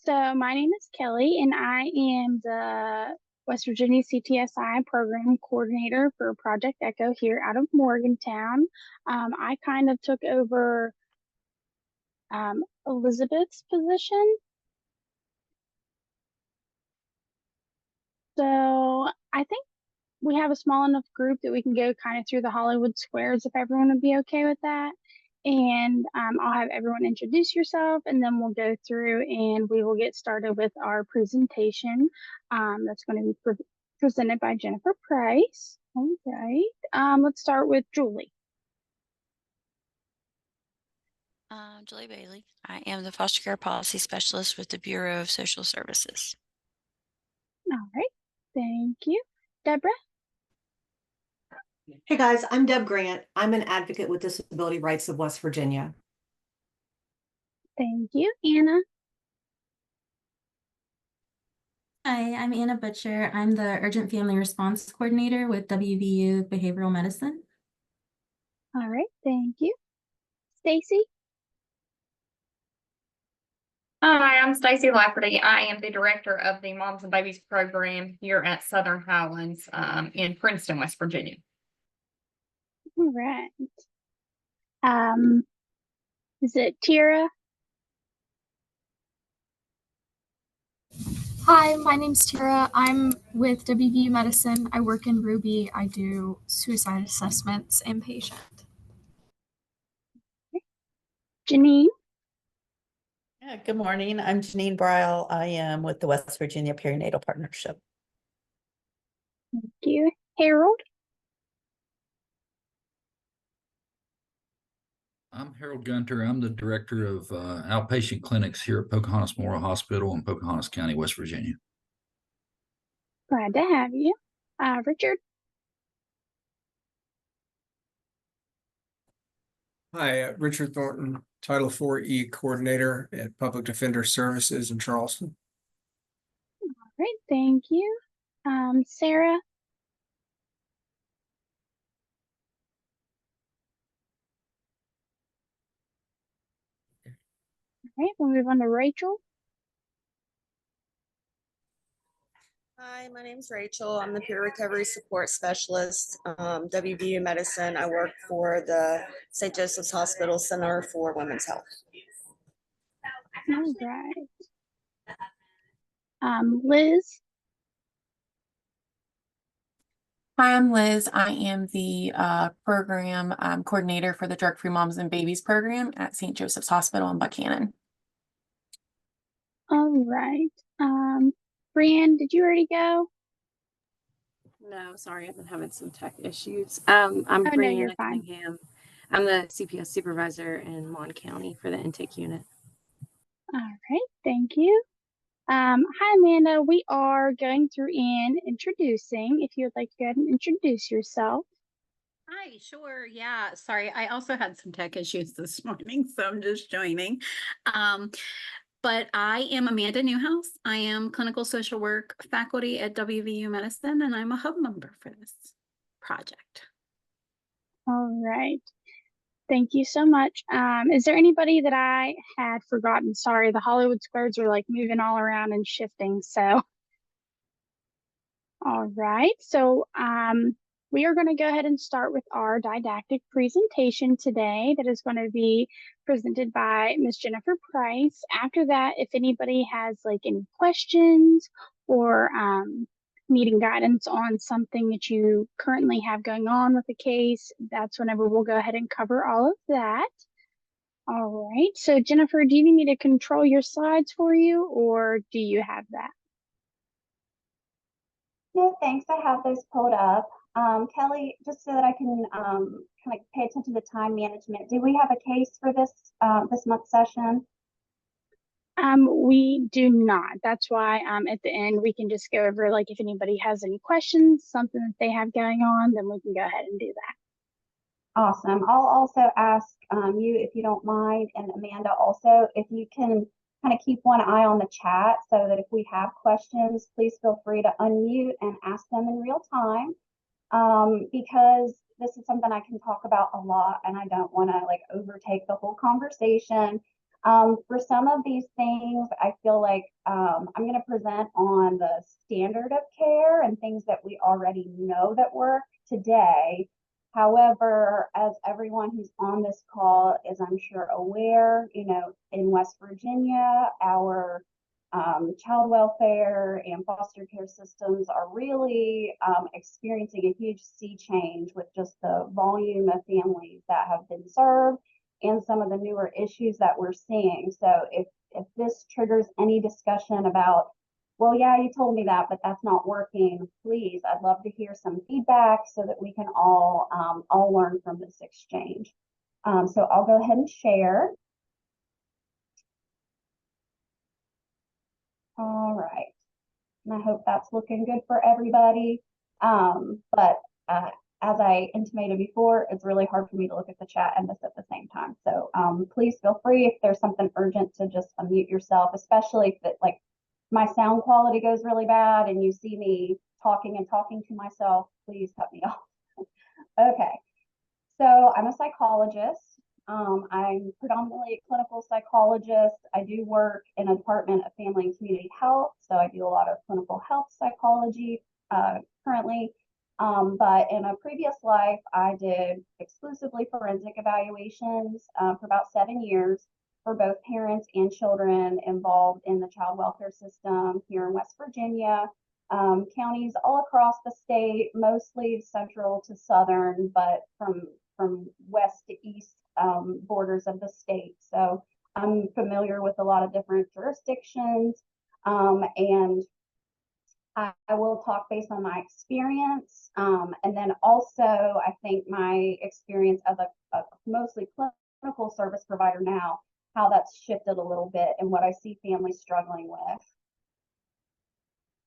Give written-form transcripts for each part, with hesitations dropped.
So my name is Kelly, and I am the West Virginia CTSI program coordinator for Project Echo here out of Morgantown. I kind of took over Elizabeth's position. So I think we have a small enough group that we can go kind of through the Hollywood squares if everyone would be okay with that. And I'll have everyone introduce yourself, and then we'll go through and we will get started with our presentation. That's going to be presented by Jennifer Price. All right. Let's start with Julie. Julie Bailey. I am the foster care policy specialist with the Bureau of Social Services. All right. Thank you. Deborah. Hey guys, I'm Deb Grant. I'm an advocate with Disability Rights of West Virginia. Thank you. Anna. Hi, I'm Anna Butcher. I'm the Urgent Family Response Coordinator with WVU Behavioral Medicine. All right. Thank you. Stacy. Hi, I'm Stacy Lafferty. I am the director of the Moms and Babies program here at Southern Highlands in Princeton, West Virginia. All right. Is it Tira? Hi, my name's Tara. I'm with WVU Medicine. I work in Ruby. I do suicide assessments inpatient. Janine. Yeah, good morning. I'm Janine Bryle. I am with the West Virginia Perinatal Partnership. Thank you. Harold. I'm Harold Gunter. I'm the director of outpatient clinics here at Pocahontas Memorial Hospital in Pocahontas County, West Virginia. Glad to have you. Richard. Hi, Richard Thornton, Title IV-E Coordinator at Public Defender Services in Charleston. All right, thank you. Sarah. All right, we'll move on to Rachel. Hi, my name is Rachel. I'm the peer recovery support specialist, WVU Medicine. I work for the St. Joseph's Hospital Center for Women's Health. All right. Liz. Hi, I'm Liz. I am the program coordinator for the Drug-Free Moms and Babies program at St. Joseph's Hospital in Buchanan. All right. Brianne, did you already go? No, sorry, I've been having some tech issues. I'm Brianna Cunningham. I'm the CPS supervisor in Mon County for the intake unit. All right, thank you. Hi, Amanda. We are going through and introducing. If you would like to go ahead and introduce yourself. Hi, sure. Yeah, sorry. I also had some tech issues this morning, so I'm just joining. But I am Amanda Newhouse. I am clinical social work faculty at WVU Medicine, and I'm a hub member for this project. All right. Thank you so much. Is there anybody that I had forgotten? Sorry, the Hollywood squares are like moving all around and shifting. So, all right. So, we are going to go ahead and start with our didactic presentation today that is going to be presented by Ms. Jennifer Price. After that, if anybody has like any questions or needing guidance on something that you currently have going on with the case, that's whenever we'll go ahead and cover all of that. All right. So Jennifer, do you need me to control your slides for you, or do you have that? No, thanks. I have those pulled up. Kelly, just so that I can kind of pay attention to time management, do we have a case for this this month's session? We do not. That's why at the end we can just go over like if anybody has any questions, something that they have going on, then we can go ahead and do that. Awesome. I'll also ask you if you don't mind, and Amanda also, if you can kind of keep one eye on the chat so that if we have questions, please feel free to unmute and ask them in real time. Because this is something I can talk about a lot and I don't want to like overtake the whole conversation. For some of these things, I feel like I'm going to present on the standard of care and things that we already know that work today. However, as everyone who's on this call is, I'm sure, aware, in West Virginia, our child welfare and foster care systems are really experiencing a huge sea change with just the volume of families that have been served and some of the newer issues that we're seeing. So if this triggers any discussion about, well, yeah, you told me that, but that's not working, please, I'd love to hear some feedback so that we can all learn from this exchange. So I'll go ahead and share. All right. And I hope that's looking good for everybody. As I intimated before, it's really hard for me to look at the chat and this at the same time. So please feel free if there's something urgent to just unmute yourself, especially if it, like my sound quality goes really bad and you see me talking to myself, please cut me off. Okay. So I'm a psychologist. I'm predominantly a clinical psychologist. I do work in a department of family and community health. So I do a lot of clinical health psychology currently. But in a previous life, I did exclusively forensic evaluations for about 7 years for both parents and children involved in the child welfare system here in West Virginia. Counties all across the state, mostly central to southern, but from west to east borders of the state. So I'm familiar with a lot of different jurisdictions, and I will talk based on my experience, and then also I think my experience as a mostly clinical service provider now, how that's shifted a little bit and what I see families struggling with.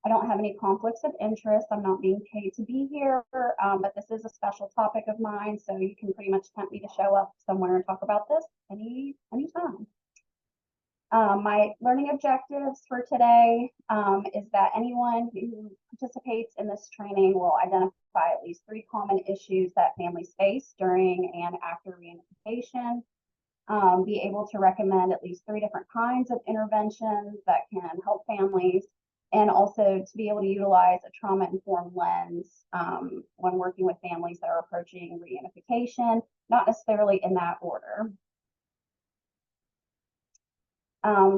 I don't have any conflicts of interest. I'm not being paid to be here, but this is a special topic of mine, so you can pretty much tempt me to show up somewhere and talk about this anytime. My learning objectives for today is that anyone who participates in this training will identify at least 3 common issues that families face during and after reunification, be able to recommend at least 3 different kinds of interventions that can help families, and also to be able to utilize a trauma-informed lens when working with families that are approaching reunification, not necessarily in that order.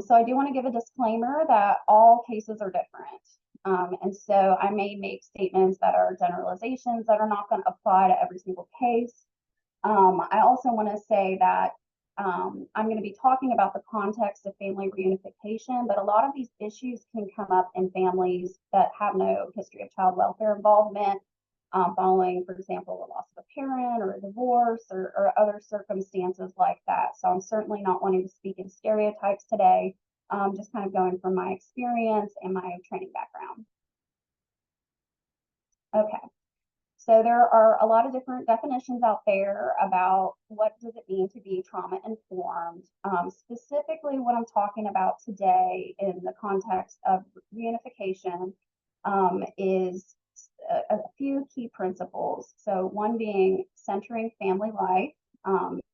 So I do want to give a disclaimer that all cases are different. And so I may make statements that are generalizations that are not going to apply to every single case. I also want to say that I'm going to be talking about the context of family reunification, but a lot of these issues can come up in families that have no history of child welfare involvement, following, for example, the loss of a parent or a divorce or other circumstances like that. So I'm certainly not wanting to speak in stereotypes today, just kind of going from my experience and my training background. Okay. So there are a lot of different definitions out there about what does it mean to be trauma informed. Specifically, what I'm talking about today in the context of reunification is a few key principles. So one being centering family life,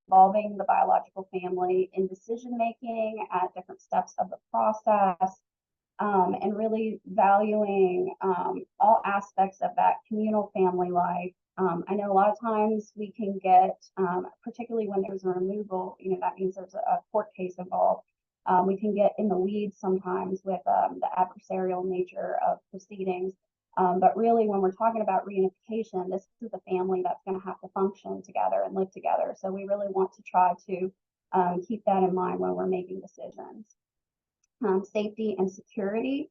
involving the biological family in decision making at different steps of the process, and really valuing all aspects of that communal family life. I know a lot of times we can get, particularly when there's a removal, that means there's a court case involved. We can get in the weeds sometimes with the adversarial nature of proceedings. But really, when we're talking about reunification, this is a family that's going to have to function together and live together. So we really want to try to keep that in mind when we're making decisions. Safety and security.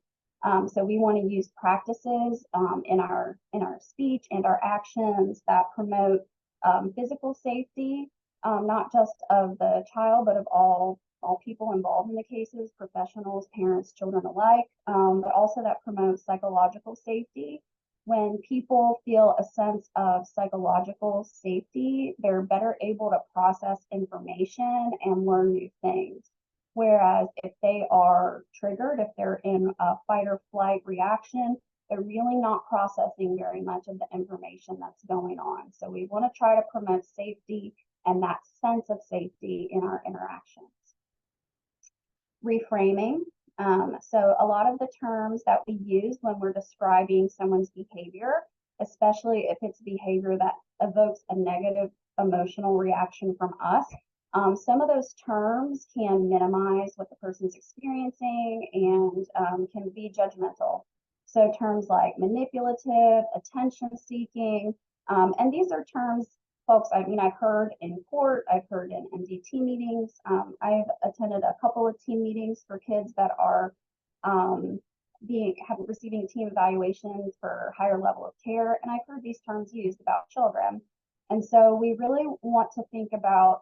So we want to use practices in our speech and our actions that promote physical safety, not just of the child, but of all people involved in the cases, professionals, parents, children alike, but also that promotes psychological safety. When people feel a sense of psychological safety, they're better able to process information and learn new things. Whereas if they are triggered, if they're in a fight or flight reaction, they're really not processing very much of the information that's going on. So we want to try to promote safety and that sense of safety in our interactions. reframing. So a lot of the terms that we use when we're describing someone's behavior, especially if it's behavior that evokes a negative emotional reaction from us, some of those terms can minimize what the person's experiencing and can be judgmental. So terms like manipulative, attention seeking, and these are terms, folks, I mean, I've heard in court, I've heard in MDT meetings. I've attended a couple of team meetings for kids that are receiving team evaluations for higher level of care, and I've heard these terms used about children. And so we really want to think about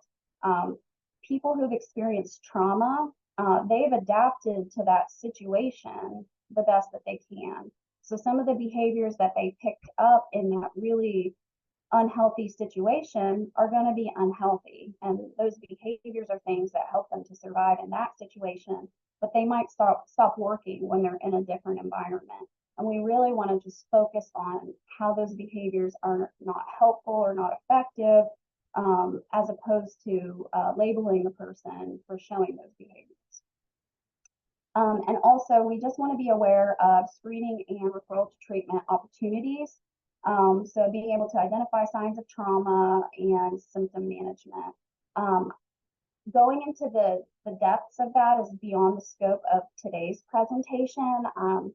people who've experienced trauma. They've adapted to that situation the best that they can. So some of the behaviors that they picked up in that really unhealthy situation are going to be unhealthy, and those behaviors are things that help them to survive in that situation, but they might stop working when they're in a different environment. And we really want to just focus on how those behaviors are not helpful or not effective, as opposed to labeling the person for showing those behaviors. And also, we just want to be aware of screening and referral to treatment opportunities. So being able to identify signs of trauma and symptom management. Going into the depths of that is beyond the scope of today's presentation.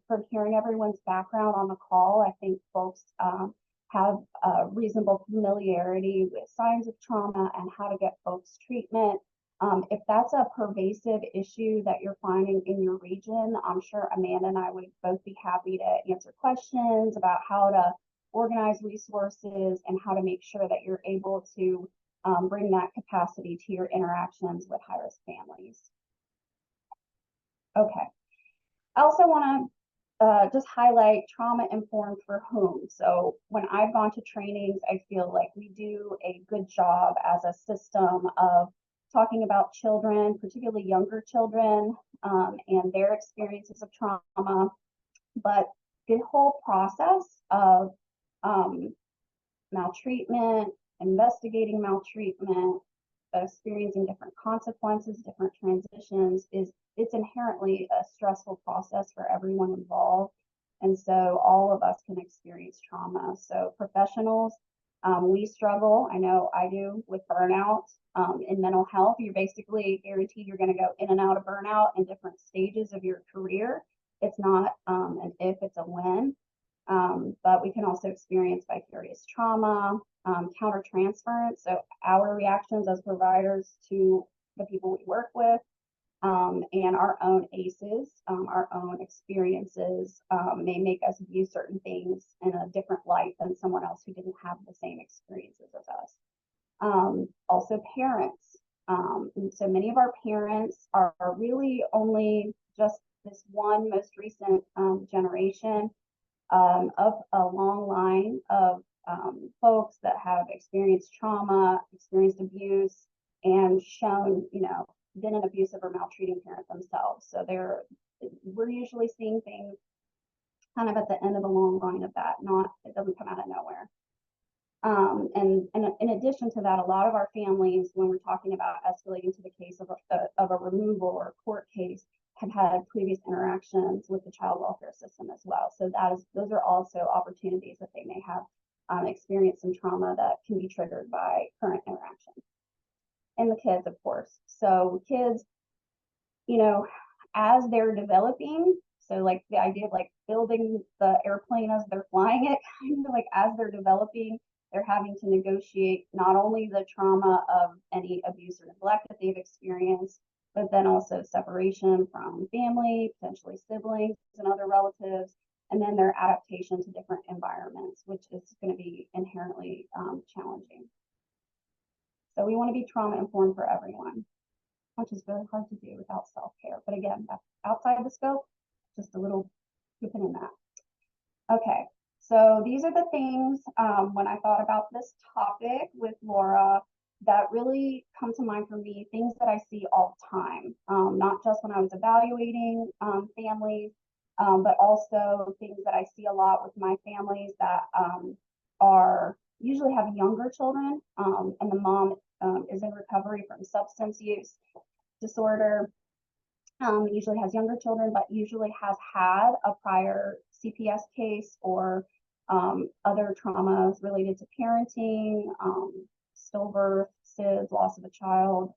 From hearing everyone's background on the call, I think folks have a reasonable familiarity with signs of trauma and how to get folks treatment. If that's a pervasive issue that you're finding in your region, I'm sure Amanda and I would both be happy to answer questions about how to organize resources and how to make sure that you're able to bring that capacity to your interactions with high-risk families. Okay. I also want to just highlight trauma-informed for whom. So when I've gone to trainings, I feel like we do a good job as a system of talking about children, particularly younger children, and their experiences of trauma. But the whole process of maltreatment, investigating maltreatment, experiencing different consequences, different transitions, it's inherently a stressful process for everyone involved. And so all of us can experience trauma. So professionals, we struggle, I know I do, with burnout. In mental health, you're basically guaranteed you're going to go in and out of burnout in different stages of your career. It's not an if, it's a when. But we can also experience vicarious trauma, countertransference, so our reactions as providers to the people we work with, and our own ACEs, our own experiences may make us view certain things in a different light than someone else who didn't have the same experiences as us. Also parents. So many of our parents are really only just this one most recent generation of a long line of folks that have experienced trauma, experienced abuse, and shown, been an abusive or maltreating parent themselves. So we're usually seeing things kind of at the end of the long line of that, it doesn't come out of nowhere. And in addition to that, a lot of our families, when we're talking about escalating to the case of a removal or a court case, have had previous interactions with the child welfare system as well. So those are also opportunities that they may have experienced some trauma that can be triggered by current interactions. And the kids, of course. So kids, as they're developing, so like the idea of like building the airplane as they're flying it, kind of like as they're developing, they're having to negotiate not only the trauma of any abuse or neglect that they've experienced, but then also separation from family, potentially siblings and other relatives, and then their adaptation to different environments, which is going to be inherently challenging. So we want to be trauma informed for everyone, which is really hard to do without self-care. But again, that's outside the scope, just a little scooping in that. Okay, so these are the things when I thought about this topic with Laura that really come to mind for me, things that I see all the time, not just when I was evaluating families, but also things that I see a lot with my families that usually have younger children, and the mom is in recovery from substance use disorder. Usually has younger children, but usually has had a prior CPS case or other traumas related to parenting, stillbirth, SIDS, loss of a child.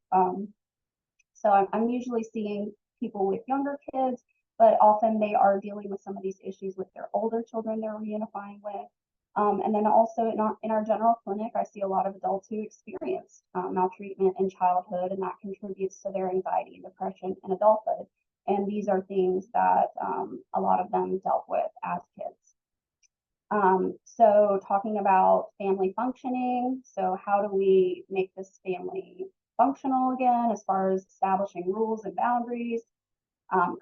So I'm usually seeing people with younger kids, but often they are dealing with some of these issues with their older children they're reunifying with. And then also in our general clinic, I see a lot of adults who experienced maltreatment in childhood, and that contributes to their anxiety and depression in adulthood. And these are things that a lot of them dealt with as kids. So talking about family functioning, so how do we make this family functional again as far as establishing rules and boundaries?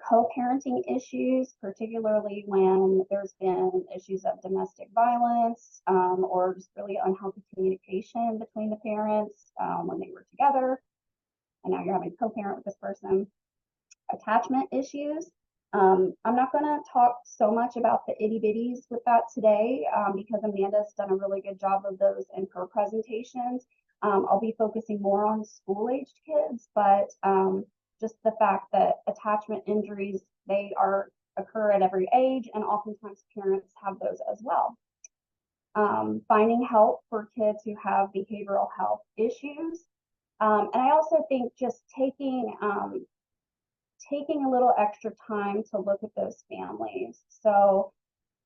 Co-parenting issues, particularly when there's been issues of domestic violence or just really unhealthy communication between the parents when they were together, and now you're having to co-parent with this person. Attachment issues. I'm not going to talk so much about the itty bitties with that today because Amanda's done a really good job of those in her presentations. I'll be focusing more on school-aged kids, but just the fact that attachment injuries, they occur at every age, and oftentimes parents have those as well. Finding help for kids who have behavioral health issues. And I also think just taking a little extra time to look at those families. So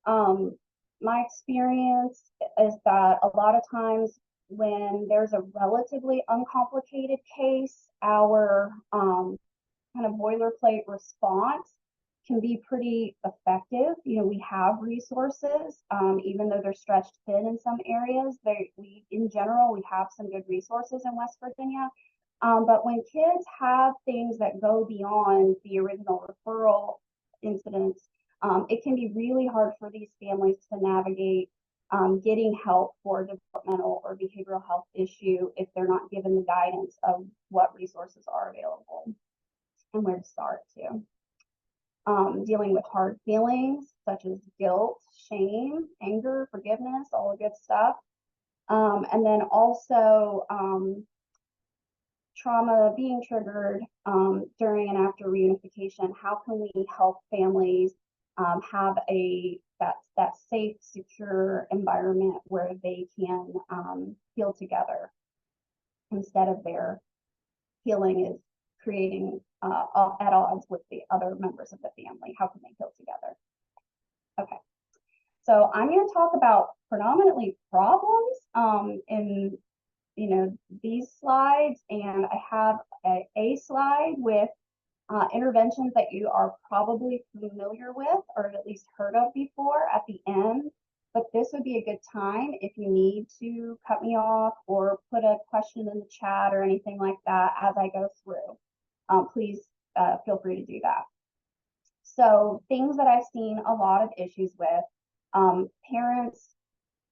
my experience is that a lot of times when there's a relatively uncomplicated case, our kind of boilerplate response can be pretty effective. You know, we have resources, even though they're stretched thin in some areas. In general, we have some good resources in West Virginia. But when kids have things that go beyond the original referral incidents, it can be really hard for these families to navigate getting help for a developmental or behavioral health issue if they're not given the guidance of what resources are available and where to start to. Dealing with hard feelings such as guilt, shame, anger, forgiveness, all the good stuff. And then also trauma being triggered during and after reunification. How can we help families have that safe, secure environment where they can heal together instead of their healing is creating at odds with the other members of the family? How can they heal together? Okay, so I'm going to talk about predominantly problems in these slides, and I have a slide with interventions that you are probably familiar with or have at least heard of before at the end. But this would be a good time if you need to cut me off or put a question in the chat or anything like that as I go through. Please feel free to do that. So things that I've seen a lot of issues with, parents,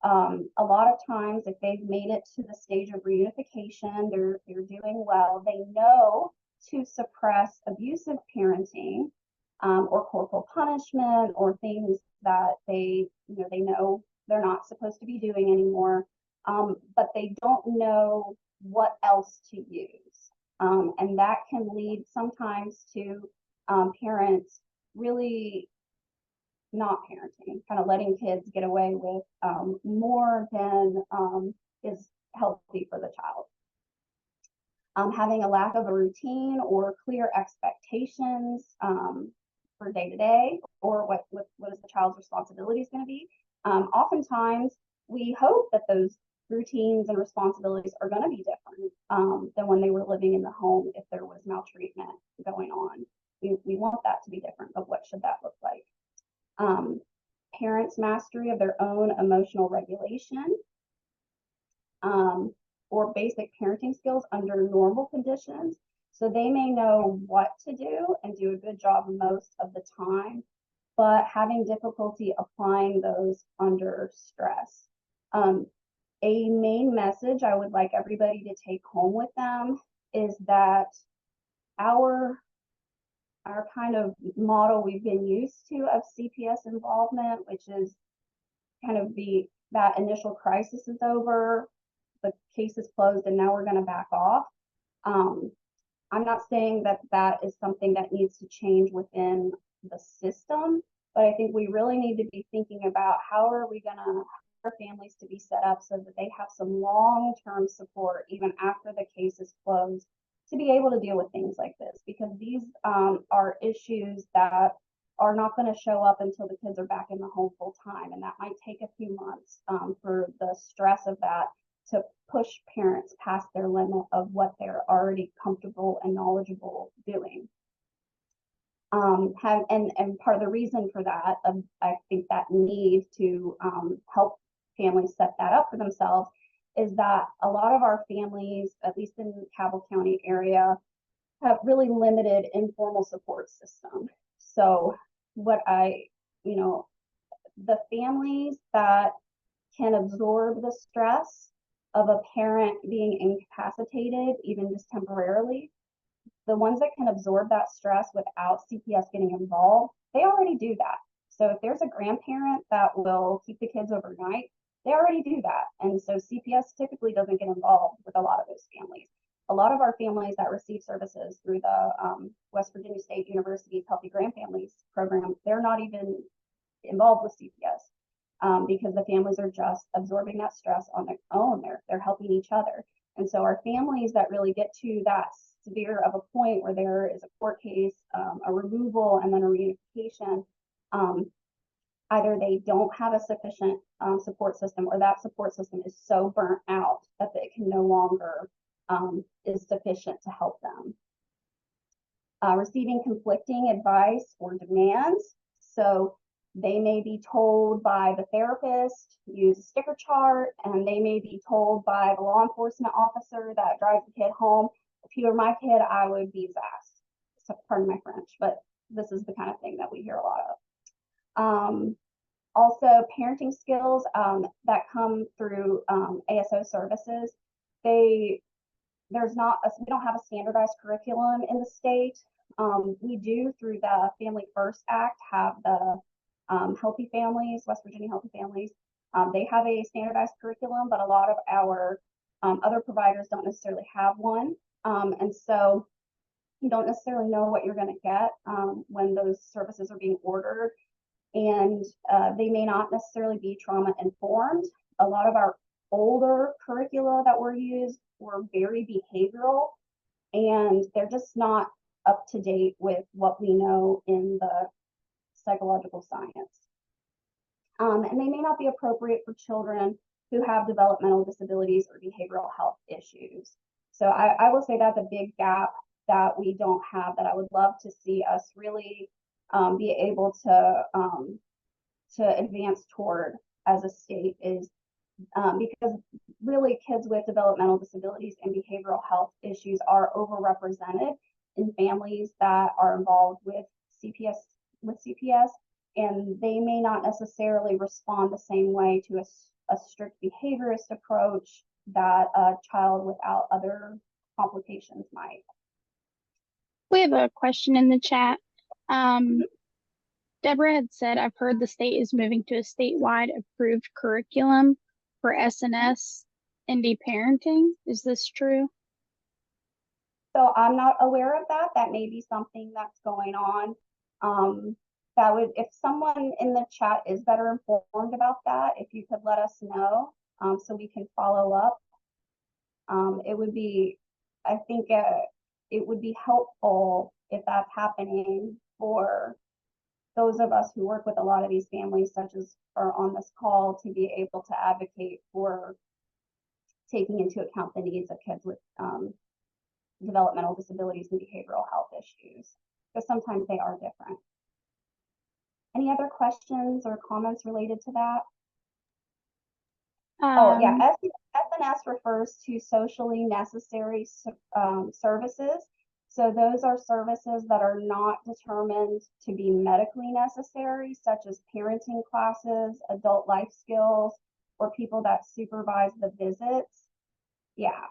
a lot of times if they've made it to the stage of reunification, they're doing well, they know to suppress abusive parenting or corporal punishment or things that they know they're not supposed to be doing anymore, but they don't know what else to use. And that can lead sometimes to parents really not parenting, kind of letting kids get away with more than is healthy for the child. Having a lack of a routine or clear expectations for day to day, or what is the child's responsibilities going to be. Oftentimes, we hope that those routines and responsibilities are going to be different than when they were living in the home if there was maltreatment going on. We want that to be different, but what should that look like? Parents' mastery of their own emotional regulation, or basic parenting skills under normal conditions. So they may know what to do and do a good job most of the time, but having difficulty applying those under stress. A main message I would like everybody to take home with them is that our kind of model we've been used to of CPS involvement, which is kind of that initial crisis is over, the case is closed, and now we're going to back off. I'm not saying that that is something that needs to change within the system, but I think we really need to be thinking about how are we going to our families to be set up so that they have some long-term support even after the case is closed to be able to deal with things like this, because these are issues that are not going to show up until the kids are back in the home full time, and that might take a few months for the stress of that to push parents past their limit of what they're already comfortable and knowledgeable doing. And part of the reason for that, I think that need to help families set that up for themselves, is that a lot of our families, at least in the Cabell County area, have really limited informal support system. So the families that can absorb the stress of a parent being incapacitated, even just temporarily, the ones that can absorb that stress without CPS getting involved, they already do that. So if there's a grandparent that will keep the kids overnight, they already do that. And so CPS typically doesn't get involved with a lot of those families. A lot of our families that receive services through the West Virginia State University's Healthy Grandfamilies program, they're not even involved with CPS because the families are just absorbing that stress on their own. They're helping each other. And so our families that really get to that severe of a point where there is a court case, a removal, and then a reunification, either they don't have a sufficient support system, or that support system is so burnt out that it can no longer is sufficient to help them. Receiving conflicting advice or demands. So they may be told by the therapist, use a sticker chart, and they may be told by the law enforcement officer that drives the kid home, if you were my kid, I would be his ass. So, pardon my French, but this is the kind of thing that we hear a lot of. Also, parenting skills that come through ASO services. We don't have a standardized curriculum in the state. We do, through the Family First Act, have the Healthy Families, West Virginia Healthy Families. They have a standardized curriculum, but a lot of our other providers don't necessarily have one. And so you don't necessarily know what you're going to get when those services are being ordered. And they may not necessarily be trauma informed. A lot of our older curricula that were used were very behavioral, and they're just not up to date with what we know in the psychological science. And they may not be appropriate for children who have developmental disabilities or behavioral health issues. So I will say that's a big gap that we don't have, that I would love to see us really be able to advance toward as a state, is because really kids with developmental disabilities and behavioral health issues are overrepresented in families that are involved with CPS, and they may not necessarily respond the same way to a strict behaviorist approach that a child without other complications might. We have a question in the chat. Deborah had said, I've heard the state is moving to a statewide approved curriculum for SNS ND parenting. Is this true? So I'm not aware of that. That may be something that's going on. That would, if someone in the chat is better informed about that, if you could let us know so we can follow up. It would be, I think it would be helpful if that's happening for those of us who work with a lot of these families, such as are on this call, to be able to advocate for taking into account the needs of kids with developmental disabilities and behavioral health issues, because sometimes they are different. Any other questions or comments related to that? Oh yeah, SNS refers to socially necessary services. So those are services that are not determined to be medically necessary, such as parenting classes, adult life skills, or people that supervise the visits. Yeah.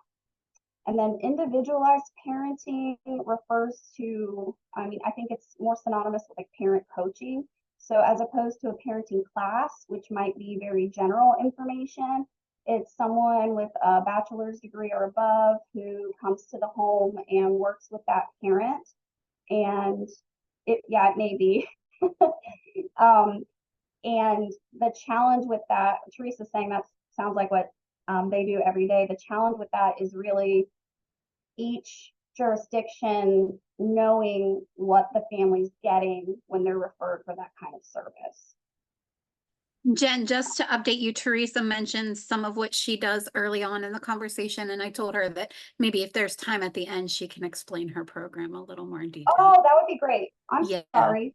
And then individualized parenting refers to, I think it's more synonymous with like parent coaching. So as opposed to a parenting class, which might be very general information, It's someone with a bachelor's degree or above who comes to the home and works with that parent. And it may be. And the challenge with that, Teresa's saying that sounds like what they do every day. The challenge with that is really each jurisdiction knowing what the family's getting when they're referred for that kind of service. Jen, just to update you, Teresa mentioned some of what she does early on in the conversation, and I told her that maybe if there's time at the end, she can explain her program a little more in detail. Oh, that would be great. I'm sorry.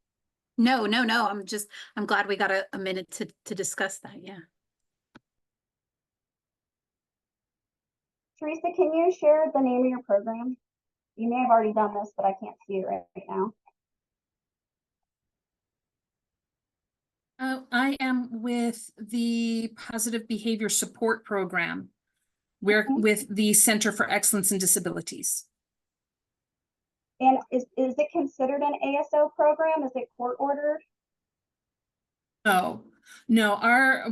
No. I'm glad we got a minute to discuss that. Yeah. Teresa, can you share the name of your program? You may have already done this, but I can't see it right now. I am with the Positive Behavior Support Program. We're with the Center for Excellence in Disabilities. And is it considered an ASO program? Is it court ordered? Oh, no,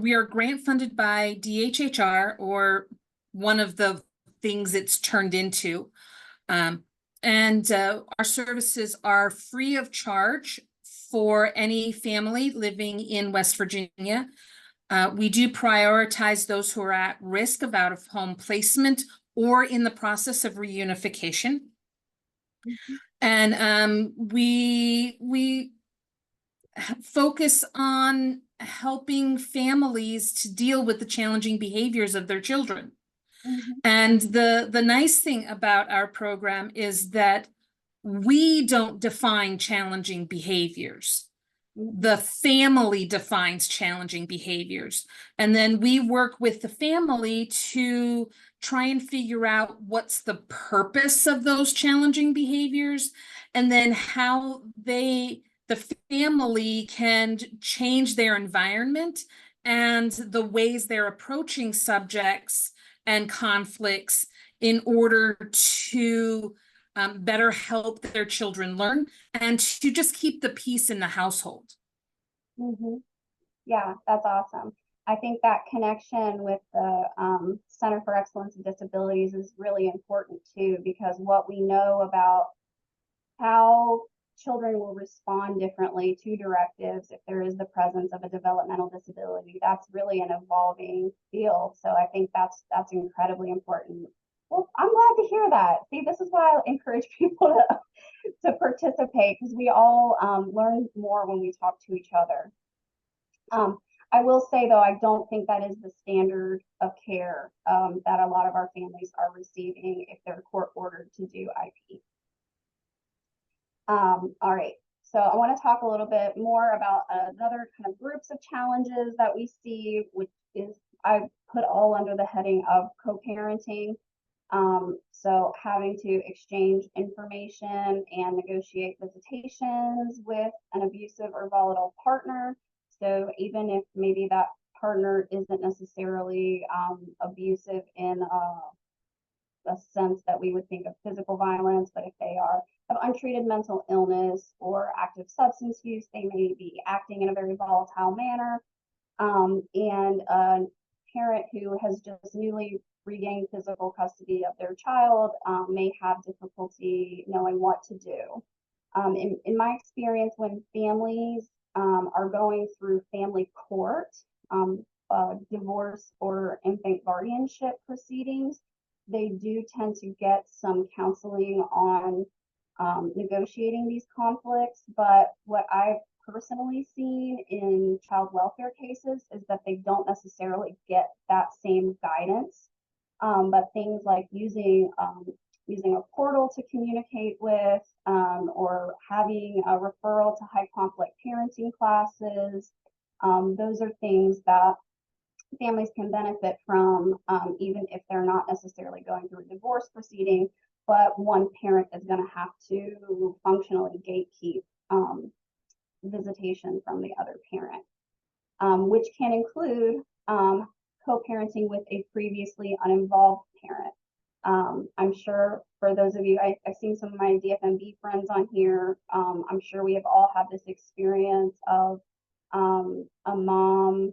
we are grant funded by DHHR, or one of the things it's turned into. And our services are free of charge for any family living in West Virginia. We do prioritize those who are at risk of out-of-home placement or in the process of reunification. And we focus on helping families to deal with the challenging behaviors of their children. And the nice thing about our program is that we don't define challenging behaviors. The family defines challenging behaviors. And then we work with the family to try and figure out what's the purpose of those challenging behaviors, and then how the family can change their environment and the ways they're approaching subjects and conflicts in order to better help their children learn and to just keep the peace in the household. Yeah, that's awesome. I think that connection with the Center for Excellence in Disabilities is really important too, because what we know about how children will respond differently to directives if there is the presence of a developmental disability, that's really an evolving field. So I think that's incredibly important. Well, I'm glad to hear that. See, this is why I encourage people to participate, because we all learn more when we talk to each other. I will say, though, I don't think that is the standard of care that a lot of our families are receiving if they're court ordered to do IP. All right, so I want to talk a little bit more about another kind of groups of challenges that we see, which is I put all under the heading of co-parenting. So having to exchange information and negotiate visitations with an abusive or volatile partner. So even if maybe that partner isn't necessarily abusive in a sense that we would think of physical violence, but if they have untreated mental illness or active substance use, they may be acting in a very volatile manner. And a parent who has just newly regained physical custody of their child may have difficulty knowing what to do. In my experience, when families are going through family court, divorce or infant guardianship proceedings, they do tend to get some counseling on negotiating these conflicts. But what I've personally seen in child welfare cases is that they don't necessarily get that same guidance. But things like using a portal to communicate with, or having a referral to high conflict parenting classes, those are things that families can benefit from, even if they're not necessarily going through a divorce proceeding, but one parent is going to have to functionally gatekeep visitation from the other parent, which can include co-parenting with a previously uninvolved parent. I'm sure for those of you, I've seen some of my DFMB friends on here. I'm sure we have all had this experience of a mom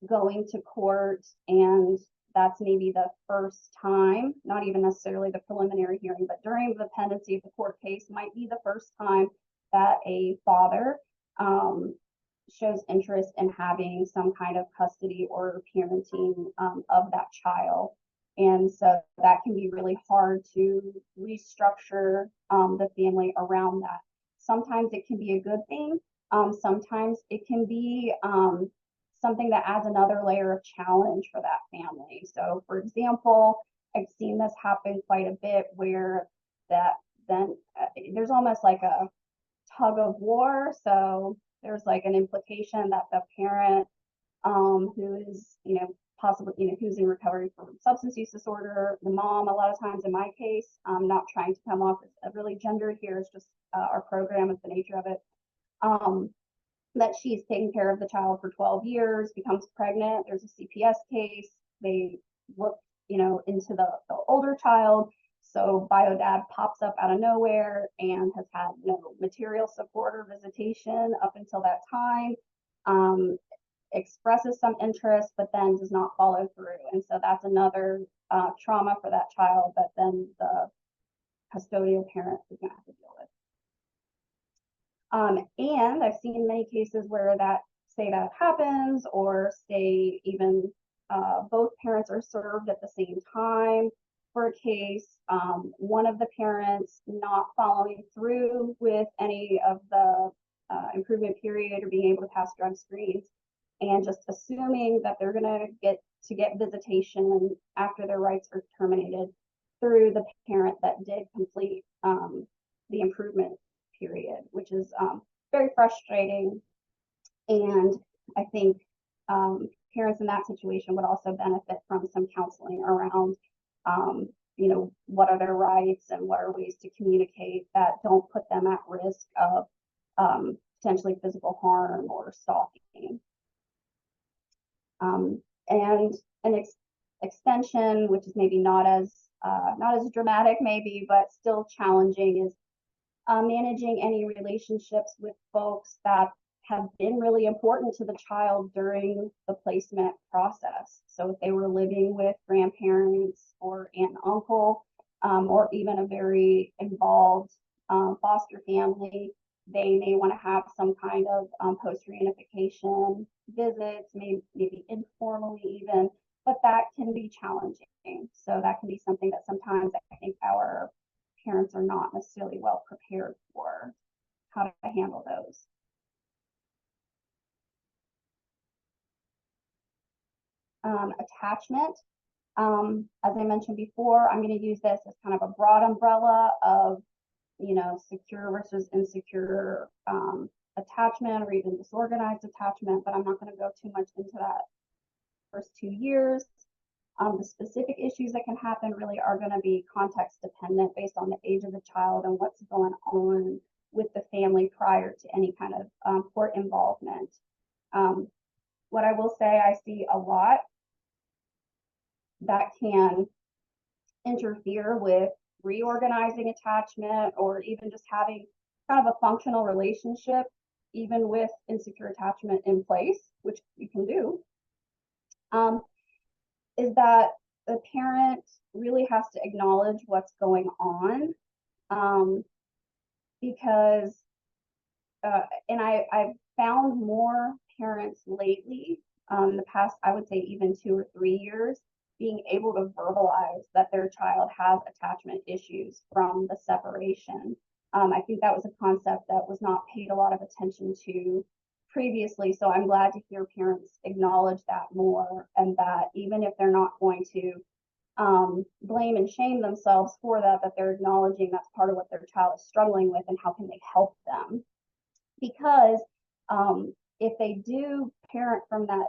going to court, and that's maybe the first time, not even necessarily the preliminary hearing, but during the pendency of the court case might be the first time that a father shows interest in having some kind of custody or parenting of that child. And so that can be really hard to restructure the family around that. Sometimes it can be a good thing. Sometimes it can be something that adds another layer of challenge for that family. So for example, I've seen this happen quite a bit where that then there's almost like a tug of war. So there's like an implication that the parent who is, possibly, who's in recovery from substance use disorder, the mom, a lot of times in my case, I'm not trying to come off as really gendered here, it's just our program is the nature of it, that she's taken care of the child for 12 years, becomes pregnant, there's a CPS case, they look, into the older child, so bio dad pops up out of nowhere and has had no material support or visitation up until that time, expresses some interest, but then does not follow through. And so that's another trauma for that child that then the custodial parent is going to have to deal with. And I've seen many cases where that happens, or say even both parents are served at the same time for a case, one of the parents not following through with any of the improvement period or being able to pass drug screens, and just assuming that they're going to get visitation after their rights are terminated through the parent that did complete the improvement period, which is very frustrating. And I think parents in that situation would also benefit from some counseling around, what are their rights and what are ways to communicate that don't put them at risk of potentially physical harm or stalking. And an extension, which is maybe not as dramatic, maybe, but still challenging, is managing any relationships with folks that have been really important to the child during the placement process. So if they were living with grandparents or aunt and uncle, or even a very involved foster family, they may want to have some kind of post-reunification visits, maybe informally even, but that can be challenging. So that can be something that sometimes I think our parents are not necessarily well prepared for, how to handle those. Attachment. As I mentioned before, I'm going to use this as kind of a broad umbrella of, secure versus insecure attachment, or even disorganized attachment, but I'm not going to go too much into that first 2 years. The specific issues that can happen really are going to be context dependent based on the age of the child and what's going on with the family prior to any kind of court involvement. What I will say, I see a lot that can interfere with reorganizing attachment, or even just having kind of a functional relationship, even with insecure attachment in place, which you can do, is that the parent really has to acknowledge what's going on, because, and I've found more parents lately, in the past, I would say even 2 or 3 years, being able to verbalize that their child has attachment issues from the separation. I think that was a concept that was not paid a lot of attention to previously. So I'm glad to hear parents acknowledge that more, and that even if they're not going to blame and shame themselves for that, that they're acknowledging that's part of what their child is struggling with and how can they help them. Because if they do parent from that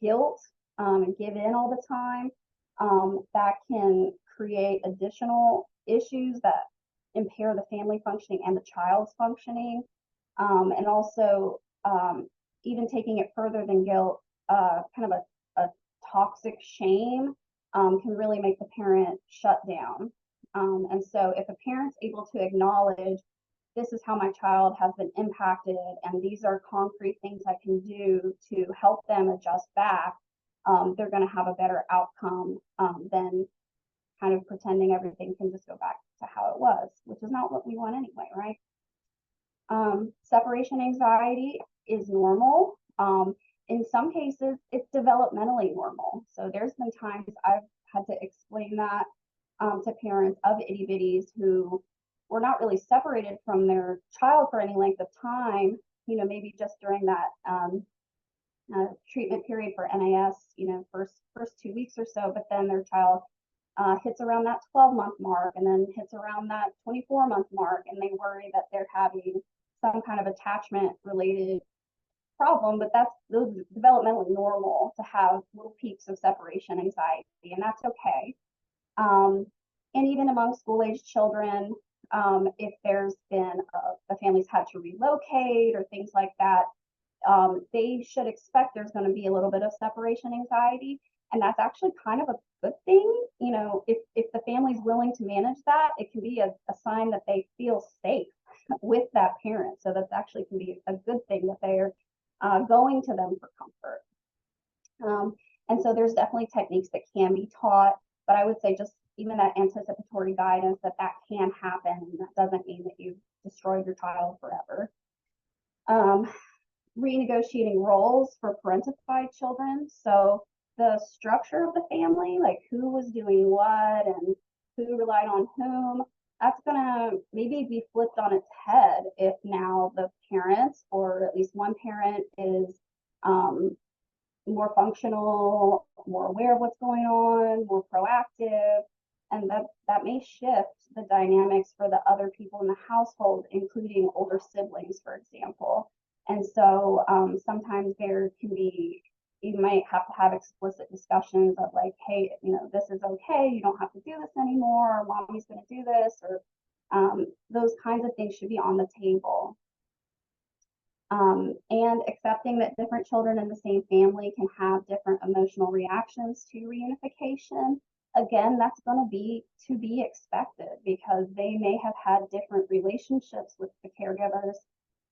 guilt and give in all the time, that can create additional issues that impair the family functioning and the child's functioning. And also, even taking it further than guilt, kind of a toxic shame can really make the parent shut down. And so if a parent's able to acknowledge, this is how my child has been impacted, and these are concrete things I can do to help them adjust back, they're going to have a better outcome than kind of pretending everything can just go back to how it was, which is not what we want anyway, right? Separation anxiety is normal. In some cases, it's developmentally normal. So there's been times I've had to explain that to parents of itty bitties who were not really separated from their child for any length of time, you know, maybe just during that treatment period for NAS, you know, first 2 weeks or so, but then their child hits around that 12-month mark and then hits around that 24-month mark, and they worry that they're having some kind of attachment related problem, but that's developmentally normal to have little peaks of separation anxiety, and that's okay. And even among school-aged children, if there's been the family's had to relocate or things like that, they should expect there's going to be a little bit of separation anxiety, and that's actually kind of a good thing. You know, if the family's willing to manage that, it can be a sign that they feel safe with that parent. So that's actually can be a good thing that they're going to them for comfort. And so there's definitely techniques that can be taught, but I would say just even that anticipatory guidance that can happen. That doesn't mean that you've destroyed your child forever. Renegotiating roles for parentified children. So the structure of the family, like who was doing what and who relied on whom, that's gonna maybe be flipped on its head if now the parents, or at least one parent, is more functional, more aware of what's going on, more proactive, and that may shift the dynamics for the other people in the household, including older siblings, for example. And so sometimes there can be, you might have to have explicit discussions of like, hey, you know, this is okay, you don't have to do this anymore, or mommy's going to do this, or those kinds of things should be on the table. And accepting that different children in the same family can have different emotional reactions to reunification. Again, that's going to be expected because they may have had different relationships with the caregivers,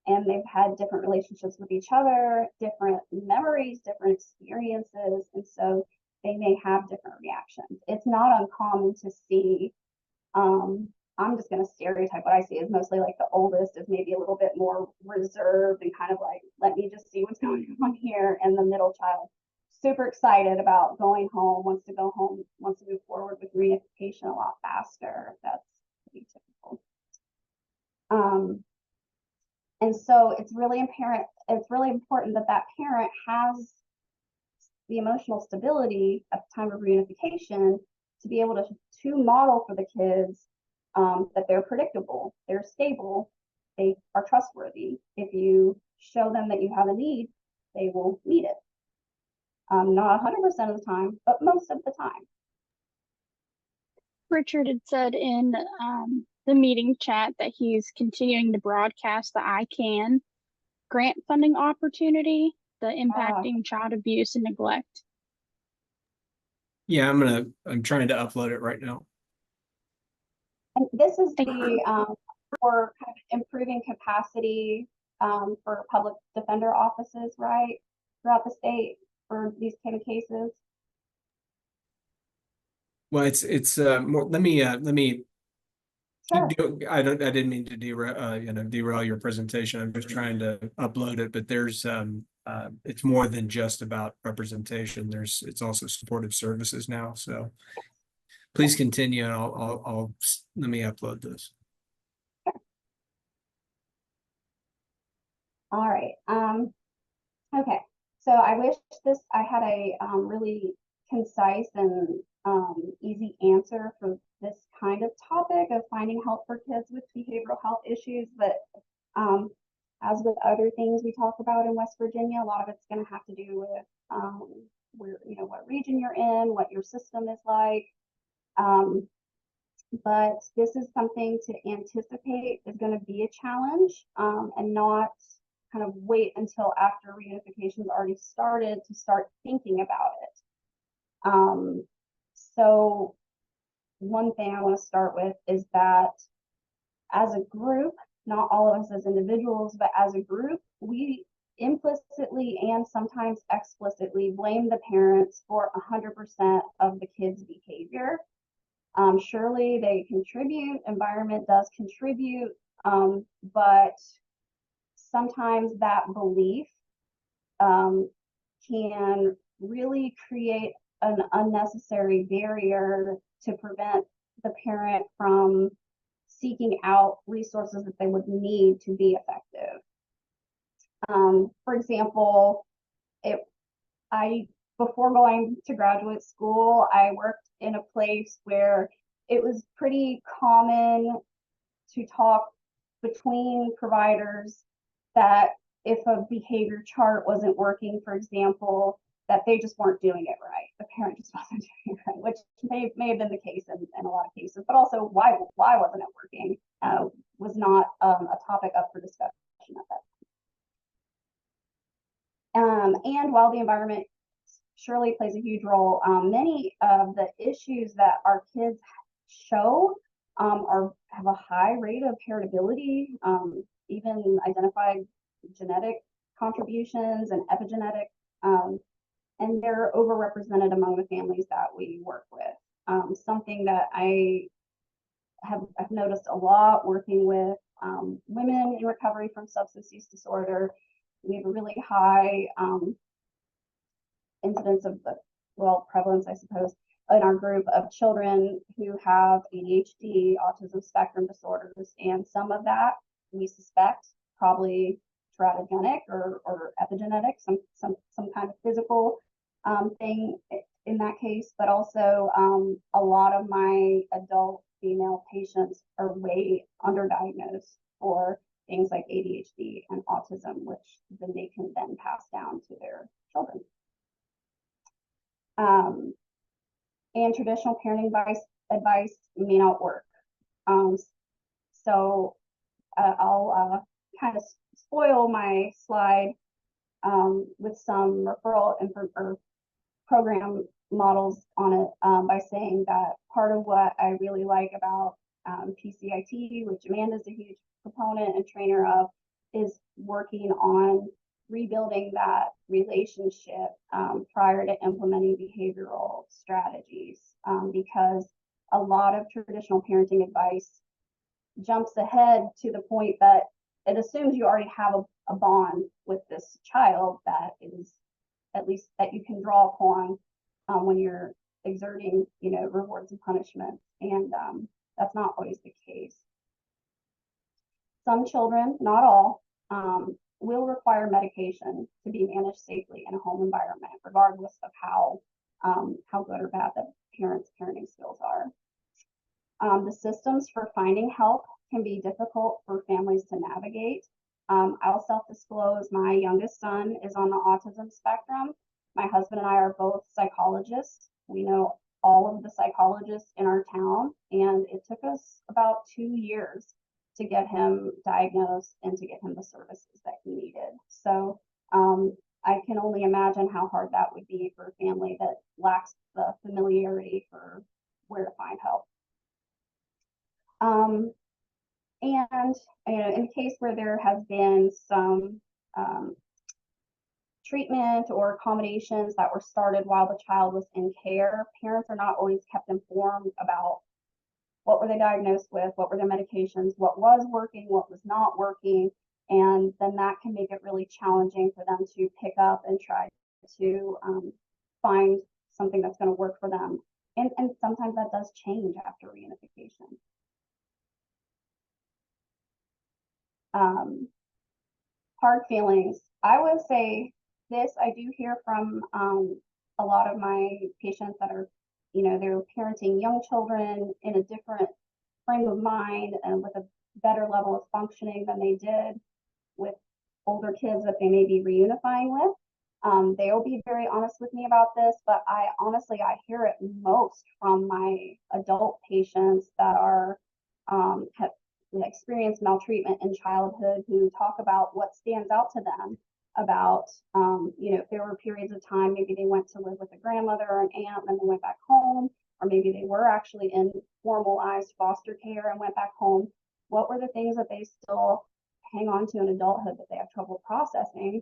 and they've had different relationships with each other, different memories, different experiences, and so they may have different reactions. It's not uncommon to see, I'm just going to stereotype what I see is mostly like the oldest is maybe a little bit more reserved and kind of like, let me just see what's going on here, and the middle child super excited about going home, wants to go home, wants to move forward with reunification a lot faster. That's pretty typical. And so it's really important that that parent has the emotional stability at the time of reunification to be able to model for the kids that they're predictable, they're stable, they are trustworthy. If you show them that you have a need, they will meet it. Not 100% of the time, but most of the time. Richard had said in the meeting chat that he's continuing to broadcast the I CAN grant funding opportunity, the impacting child abuse and neglect. Yeah, I'm trying to upload it right now. And this is the for kind of improving capacity for public defender offices, right, throughout the state for these kind of cases. Well, it's more. Let me Sure. I didn't mean to derail your presentation. I'm just trying to upload it, but there's it's more than just about representation. It's also supportive services now. So please continue, and I'll let me upload this. All right. Okay. So I wish I had a really concise and easy answer for this kind of topic of finding help for kids with behavioral health issues, but as with other things we talk about in West Virginia, a lot of it's going to have to do with where, you know, what region you're in, what your system is like. But this is something to anticipate is going to be a challenge, and not kind of wait until after reunification's already started to start thinking about it. So one thing I want to start with is that as a group, not all of us as individuals, but as a group, we implicitly and sometimes explicitly blame the parents for 100% of the kids' behavior. Surely they contribute, environment does contribute, but sometimes that belief can really create an unnecessary barrier to prevent the parent from seeking out resources that they would need to be effective. For example, before going to graduate school, I worked in a place where it was pretty common to talk between providers that if a behavior chart wasn't working, for example, that they just weren't doing it right. The parent just wasn't doing it right, which may have been the case in a lot of cases, but also why wasn't it working was not a topic up for discussion at that time. And while the environment surely plays a huge role, many of the issues that our kids show have a high rate of heritability, even identified genetic contributions and epigenetic, and they're overrepresented among the families that we work with. Something that I've noticed a lot working with women in recovery from substance use disorder. We have a really high incidence of prevalence, I suppose, in our group of children who have ADHD, autism spectrum disorders, and some of that we suspect probably teratogenic or epigenetic, some kind of physical thing in that case, but also a lot of my adult female patients are way underdiagnosed for things like ADHD and autism, which then they can then pass down to their children. And traditional parenting advice may not work. So I'll kind of spoil my slide with some referral or program models on it by saying that part of what I really like about PCIT, which Amanda's a huge proponent and trainer of, is working on rebuilding that relationship prior to implementing behavioral strategies, because a lot of traditional parenting advice jumps ahead to the point that it assumes you already have a bond with this child that is at least that you can draw upon when you're exerting, rewards and punishments, and that's not always the case. Some children, not all, will require medication to be managed safely in a home environment, regardless of how good or bad the parents' parenting skills are. The systems for finding help can be difficult for families to navigate. I'll self-disclose, my youngest son is on the autism spectrum. My husband and I are both psychologists. We know all of the psychologists in our town, and it took us about 2 years to get him diagnosed and to get him the services that he needed. So I can only imagine how hard that would be for a family that lacks the familiarity for where to find help. And in a case where there has been some treatment or accommodations that were started while the child was in care, parents are not always kept informed about what were they diagnosed with, what were their medications, what was working, what was not working, and then that can make it really challenging for them to pick up and try to find something that's going to work for them. And sometimes that does change after reunification. Hard feelings. I would say this, I do hear from a lot of my patients that are, they're parenting young children in a different frame of mind and with a better level of functioning than they did with older kids that they may be reunifying with. They will be very honest with me about this, but I hear it most from my adult patients that are have experienced maltreatment in childhood, who talk about what stands out to them about, if there were periods of time, maybe they went to live with a grandmother or an aunt and then they went back home, or maybe they were actually in formalized foster care and went back home. What were the things that they still hang on to in adulthood that they have trouble processing?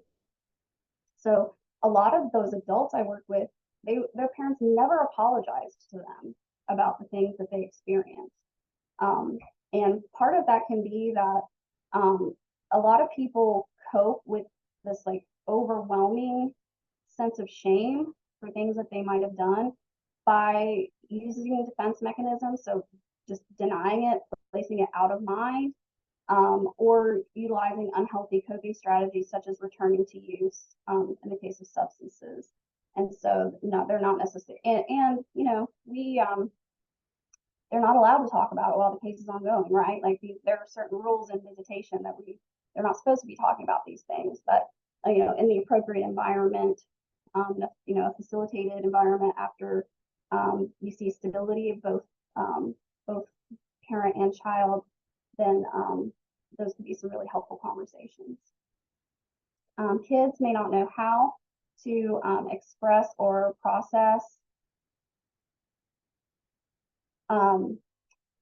So a lot of those adults I work with, their parents never apologized to them about the things that they experienced. And part of that can be that a lot of people cope with this like overwhelming sense of shame for things that they might have done by using defense mechanisms. So just denying it, placing it out of mind, or utilizing unhealthy coping strategies such as returning to use in the case of substances. And so, no, they're not necessary. And you know, they're not allowed to talk about it while the case is ongoing, right? Like there are certain rules in visitation that they're not supposed to be talking about these things, but you know, in the appropriate environment, you know, a facilitated environment after you see stability of both parent and child, then those could be some really helpful conversations. Kids may not know how to express or process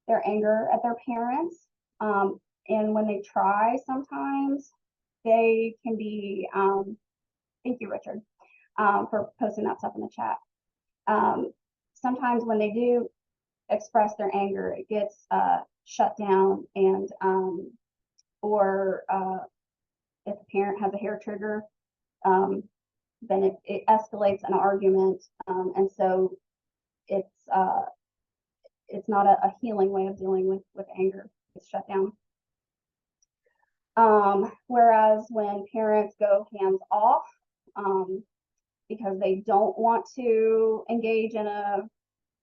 their anger at their parents. And when they try, sometimes they can be, thank you, Richard, for posting that stuff in the chat. Sometimes when they do express their anger, it gets shut down, and or if a parent has a hair trigger, then it escalates an argument, and so it's not a healing way of dealing with anger. It's shut down. Whereas when parents go hands off because they don't want to engage in a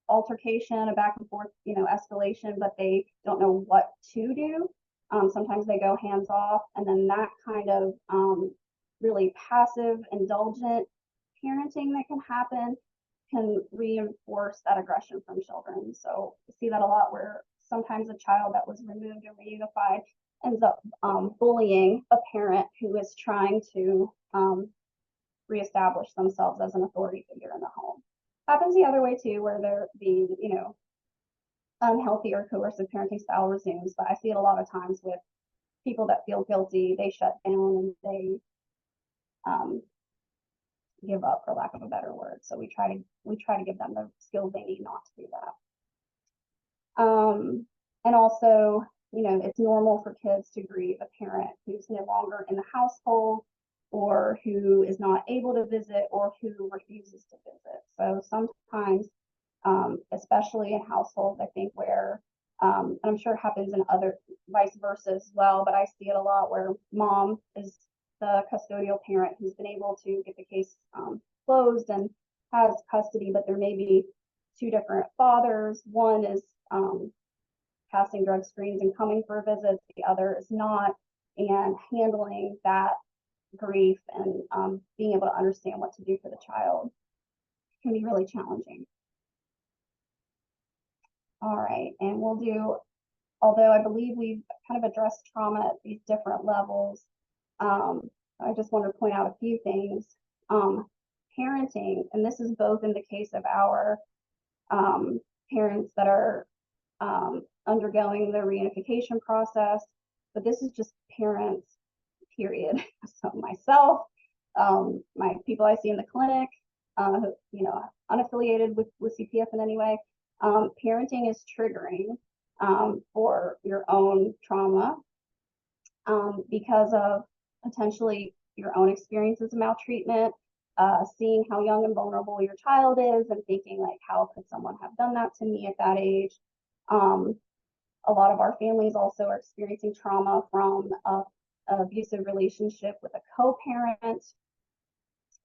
altercation, a back and forth, you know, escalation, but they don't know what to do. Sometimes they go hands off, and then that kind of really passive, indulgent parenting that can happen can reinforce that aggression from children. So we see that a lot, where sometimes a child that was removed or reunified ends up bullying a parent who is trying to reestablish themselves as an authority figure in the home. Happens the other way too, where they're being, you know, unhealthy or coercive parenting style resumes, but I see it a lot of times with people that feel guilty. They shut down and they give up, for lack of a better word. So we try to give them the skills they need not to do that. And also, you know, it's normal for kids to grieve a parent who's no longer in the household, or who is not able to visit, or who refuses to visit. So sometimes, especially in households, I think, where, and I'm sure it happens in other vice versa as well, but I see it a lot where mom is the custodial parent who's been able to get the case closed and has custody, but there may be two different fathers. One is passing drug screens and coming for visits, the other is not, and handling that grief and being able to understand what to do for the child can be really challenging. All right, and we'll do, although I believe we've kind of addressed trauma at these different levels, I just want to point out a few things. Parenting, and this is both in the case of our parents that are undergoing the reunification process, but this is just parents, period. So myself, my people I see in the clinic, you know, unaffiliated with CPF in any way, parenting is triggering for your own trauma because of potentially your own experiences of maltreatment, seeing how young and vulnerable your child is and thinking like, how could someone have done that to me at that age? A lot of our families also are experiencing trauma from an abusive relationship with a co-parent.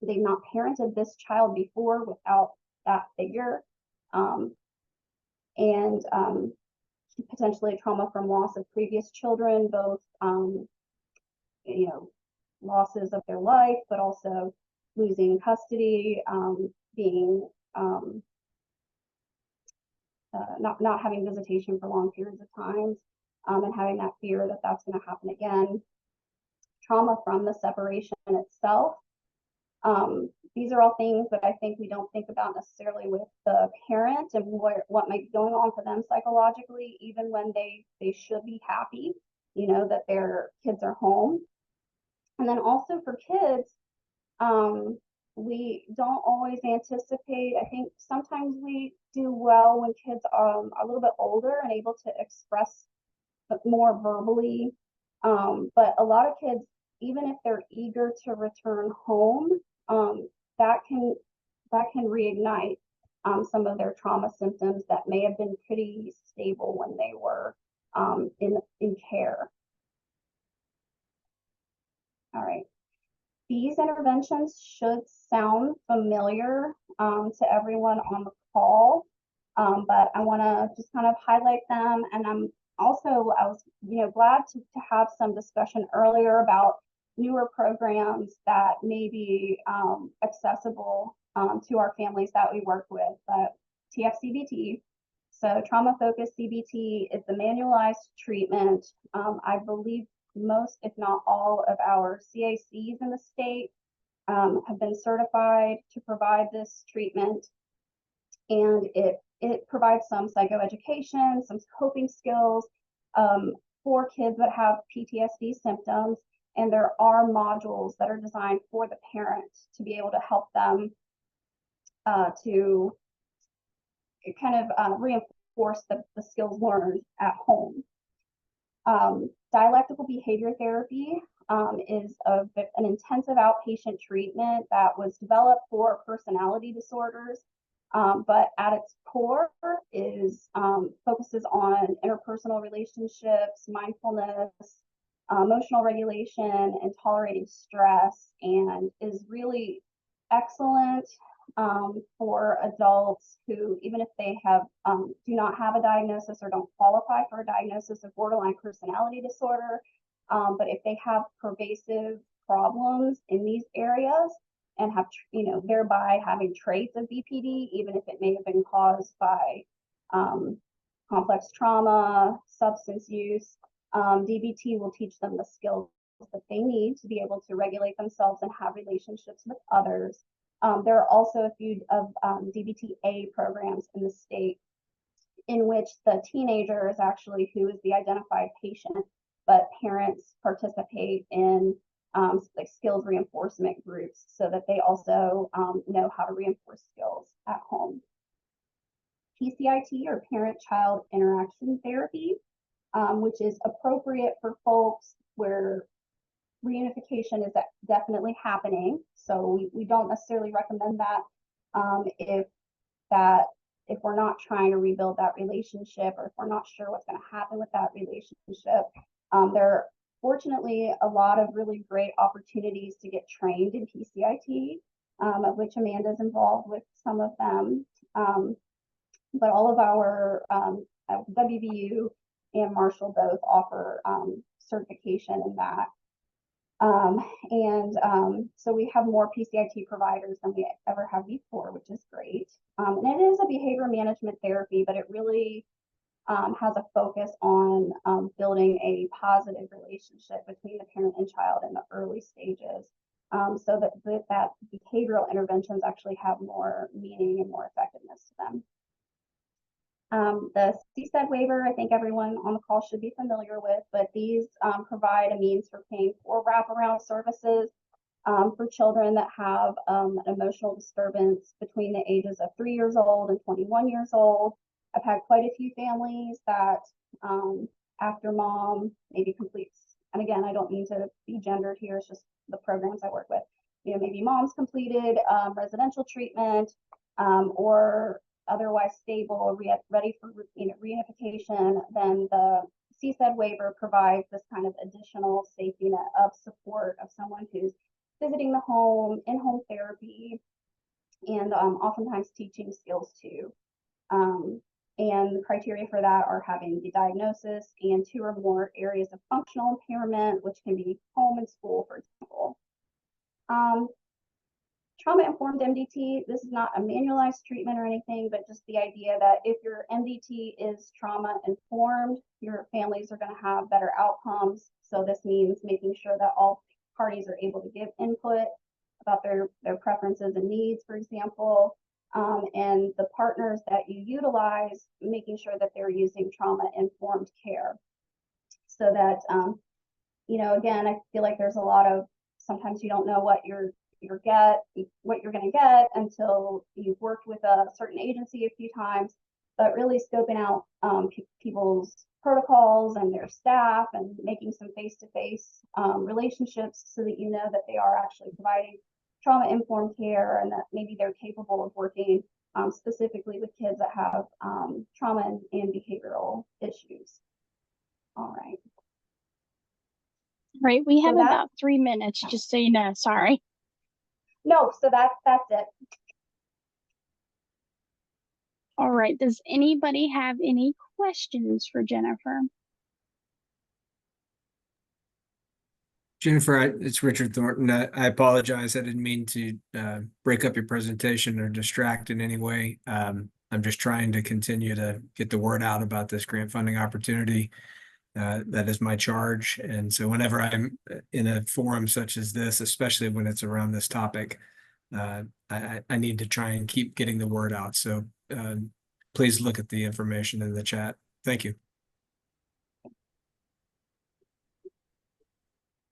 They've not parented this child before without that figure. And potentially trauma from loss of previous children, both, you know, losses of their life, but also losing custody, being not having visitation for long periods of times, and having that fear that that's going to happen again. Trauma from the separation itself. These are all things that I think we don't think about necessarily with the parent and what might be going on for them psychologically, even when they should be happy, you know, that their kids are home. And then also for kids, We don't always anticipate. I think sometimes we do well when kids are a little bit older and able to express more verbally. But a lot of kids, even if they're eager to return home, that can reignite some of their trauma symptoms that may have been pretty stable when they were in care. All right. These interventions should sound familiar to everyone on the call, but I want to just kind of highlight them. And I was glad to have some discussion earlier about newer programs that may be accessible to our families that we work with. But TFCBT, so trauma-focused CBT, is the manualized treatment. I believe most, if not all, of our CACs in the state have been certified to provide this treatment, and it provides some psychoeducation, some coping skills for kids that have PTSD symptoms, and there are modules that are designed for the parents to be able to help them to kind of reinforce the skills learned at home. Dialectical behavior therapy is an intensive outpatient treatment that was developed for personality disorders, but at its core is focuses on interpersonal relationships, mindfulness, emotional regulation, and tolerating stress, and is really excellent for adults who, even if they have do not have a diagnosis or don't qualify for a diagnosis of borderline personality disorder, but if they have pervasive problems in these areas and have, thereby having traits of BPD, even if it may have been caused by complex trauma, substance use, DBT will teach them the skills that they need to be able to regulate themselves and have relationships with others. There are also a few of DBTA programs in the state in which the teenager is actually who is the identified patient, but parents participate in like skills reinforcement groups so that they also know how to reinforce skills at home. PCIT, or parent-child interaction therapy, which is appropriate for folks where reunification is definitely happening. So we don't necessarily recommend that if we're not trying to rebuild that relationship, or if we're not sure what's going to happen with that relationship. There are fortunately a lot of really great opportunities to get trained in PCIT, of which Amanda is involved with some of them. But all of our WVU and Marshall both offer certification in that. So we have more PCIT providers than we ever have before, which is great. And it is a behavior management therapy, but it really has a focus on building a positive relationship between the parent and child in the early stages, so that behavioral interventions actually have more meaning and more effectiveness to them. The CSED waiver, I think everyone on the call should be familiar with, but these provide a means for paying for wraparound services for children that have an emotional disturbance between the ages of 3 years old and 21 years old. I've had quite a few families that after mom maybe completes, and again, I don't mean to be gendered here, it's just the programs I work with, maybe mom's completed residential treatment or otherwise stable, ready for reunification, then the CSED waiver provides this kind of additional safety net of support of someone who's visiting the home, in-home therapy, and oftentimes teaching skills too. And the criteria for that are having the diagnosis and 2 or more areas of functional impairment, which can be home and school, for example. Trauma-informed MDT, this is not a manualized treatment or anything, but just the idea that if your MDT is trauma-informed, your families are going to have better outcomes. So this means making sure that all parties are able to give input about their preferences and needs, for example, and the partners that you utilize, making sure that they're using trauma-informed care. So that, again, I feel like there's a lot of, sometimes you don't know what your what you're going to get until you've worked with a certain agency a few times, but really scoping out people's protocols and their staff and making some face-to-face relationships so that you know that they are actually providing trauma-informed care and that maybe they're capable of working specifically with kids that have trauma and behavioral issues. All right. Right, we have about 3 minutes, just so you know. Sorry. No, so that's it. All right. Does anybody have any questions for Jennifer? Jennifer, it's Richard Thornton. I apologize. I didn't mean to break up your presentation or distract in any way. I'm just trying to continue to get the word out about this grant funding opportunity. That is my charge. And so whenever I'm in a forum such as this, especially when it's around this topic, I need to try and keep getting the word out. So please look at the information in the chat. Thank you.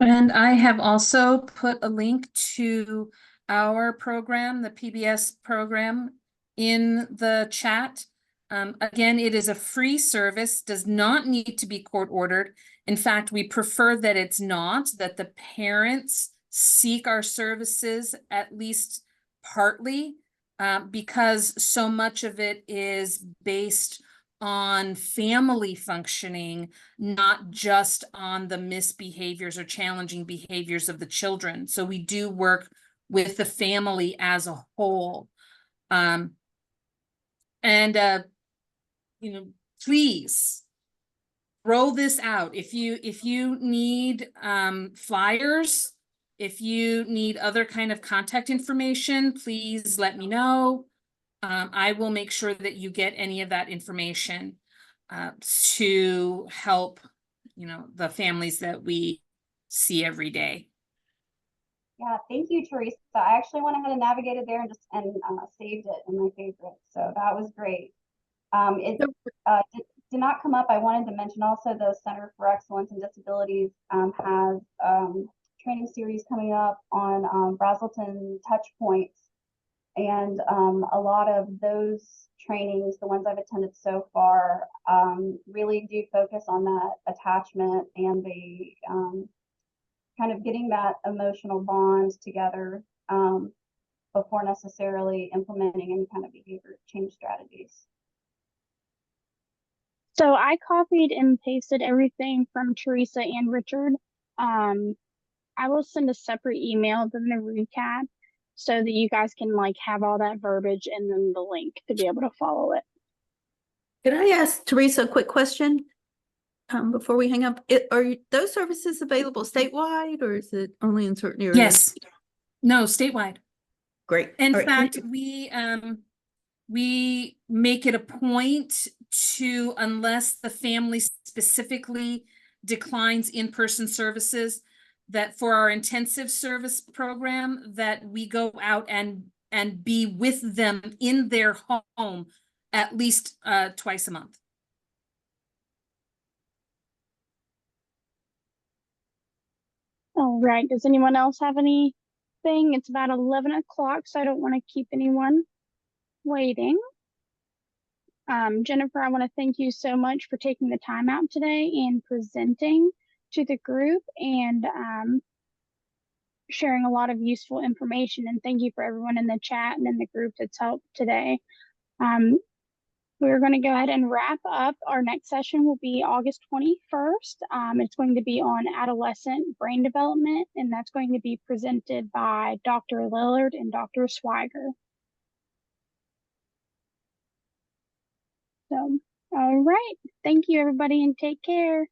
And I have also put a link to our program, the PBS program, in the chat. Again, it is a free service, does not need to be court ordered. In fact, we prefer that it's not, that the parents seek our services at least partly, because so much of it is based on family functioning, not just on the misbehaviors or challenging behaviors of the children. So we do work with the family as a whole. Please roll this out. If you need flyers, if you need other kind of contact information, please let me know. I will make sure that you get any of that information to help, the families that we see every day. Yeah, thank you, Teresa. I actually went ahead and navigated there and saved it in my favorites. So that was great. It did not come up. I wanted to mention also the Center for Excellence in Disabilities has training series coming up on Brazelton touch points. And a lot of those trainings, the ones I've attended so far, really do focus on that attachment and the kind of getting that emotional bond together before necessarily implementing any kind of behavior change strategies. So I copied and pasted everything from Teresa and Richard. I will send a separate email than the recap so that you guys can have all that verbiage and then the link to be able to follow it. Can I ask Teresa a quick question before we hang up? Are those services available statewide or is it only in certain areas? Yes. No, statewide. Great. In fact, we make it a point to, unless the family specifically declines in-person services, that for our intensive service program, that we go out and be with them in their home at least twice a month. All right. Does anyone else have anything? It's about 11 o'clock, so I don't want to keep anyone waiting. Jennifer, I want to thank you so much for taking the time out today and presenting to the group and sharing a lot of useful information. And thank you for everyone in the chat and in the group that's helped today. We're going to go ahead and wrap up. Our next session will be August 21st. It's going to be on adolescent brain development, and that's going to be presented by Dr. Lillard and Dr. Swiger. So, all right. Thank you, everybody, and take care.